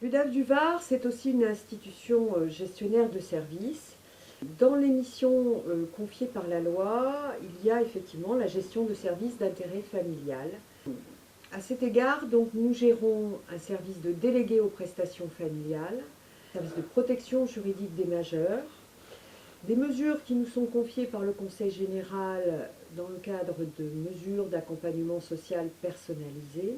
L'UDAF du Var, c'est aussi une institution gestionnaire de services. Dans les missions confiées par la loi, il y a effectivement la gestion de services d'intérêt familial. À cet égard, donc, nous gérons un service de délégué aux prestations familiales, un service de protection juridique des majeurs, des mesures qui nous sont confiées par le Conseil général dans le cadre de mesures d'accompagnement social personnalisées.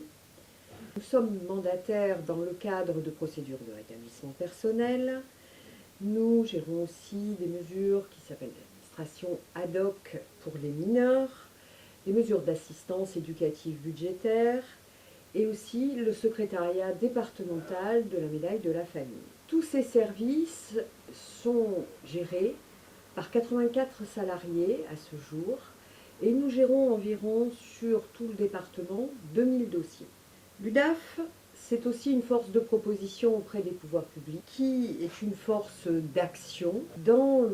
Nous sommes mandataires dans le cadre de procédures de rétablissement personnel. Nous gérons aussi des mesures qui s'appellent l'administration ad hoc pour les mineurs, des mesures d'assistance éducative budgétaire et aussi le secrétariat départemental de la médaille de la famille. Tous ces services sont gérés par 84 salariés à ce jour et nous gérons environ sur tout le département 2000 dossiers. L'UDAF, c'est aussi une force de proposition auprès des pouvoirs publics qui est une force d'action dans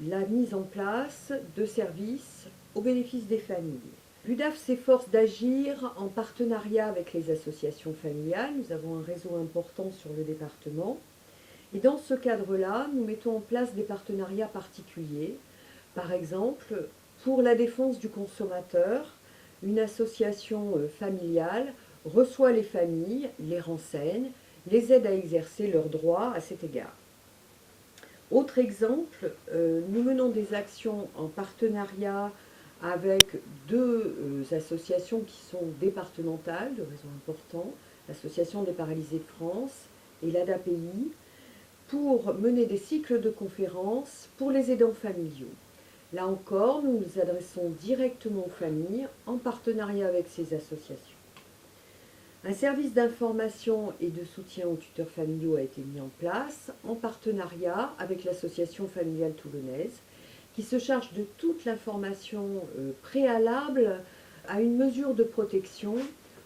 la mise en place de services au bénéfice des familles. L'UDAF s'efforce d'agir en partenariat avec les associations familiales. Nous avons un réseau important sur le département. Et dans ce cadre-là, nous mettons en place des partenariats particuliers. Par exemple, pour la défense du consommateur, une association familiale reçoit les familles, les renseigne, les aide à exercer leurs droits à cet égard. Autre exemple, nous menons des actions en partenariat avec deux associations qui sont départementales de réseau important, l'Association des paralysés de France et l'ADAPI, pour mener des cycles de conférences pour les aidants familiaux. Là encore, nous nous adressons directement aux familles en partenariat avec ces associations. Un service d'information et de soutien aux tuteurs familiaux a été mis en place en partenariat avec l'association familiale toulonnaise qui se charge de toute l'information préalable à une mesure de protection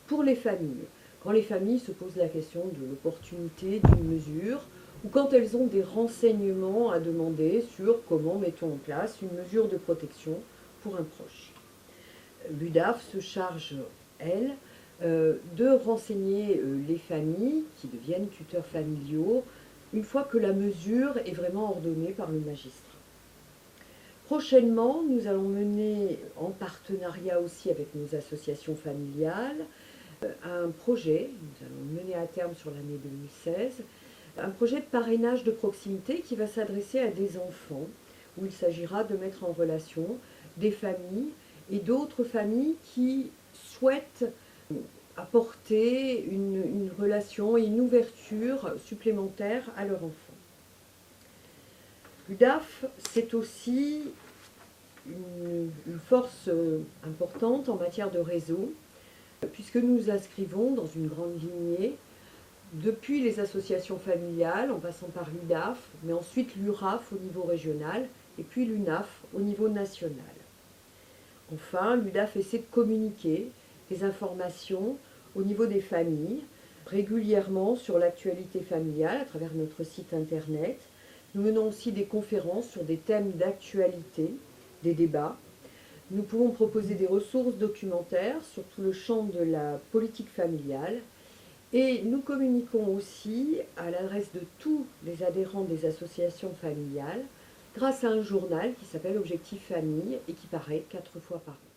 pour les familles. Quand les familles se posent la question de l'opportunité d'une mesure ou quand elles ont des renseignements à demander sur comment mettons en place une mesure de protection pour un proche. L'UDAF se charge, elle, de renseigner les familles qui deviennent tuteurs familiaux une fois que la mesure est vraiment ordonnée par le magistrat. Prochainement, nous allons mener, en partenariat aussi avec nos associations familiales, un projet, nous allons mener à terme sur l'année 2016, un projet de parrainage de proximité qui va s'adresser à des enfants, où il s'agira de mettre en relation des familles et d'autres familles qui souhaitent apporter une relation et une ouverture supplémentaire à leur enfant. L'UDAF, c'est aussi une force importante en matière de réseau, puisque nous nous inscrivons dans une grande lignée depuis les associations familiales, en passant par l'UDAF, mais ensuite l'URAF au niveau régional, et puis l'UNAF au niveau national. Enfin, l'UDAF essaie de communiquer des informations au niveau des familles, régulièrement sur l'actualité familiale à travers notre site internet. Nous menons aussi des conférences sur des thèmes d'actualité, des débats. Nous pouvons proposer des ressources documentaires sur tout le champ de la politique familiale. Et nous communiquons aussi à l'adresse de tous les adhérents des associations familiales grâce à un journal qui s'appelle Objectif Famille et qui paraît 4 fois par mois.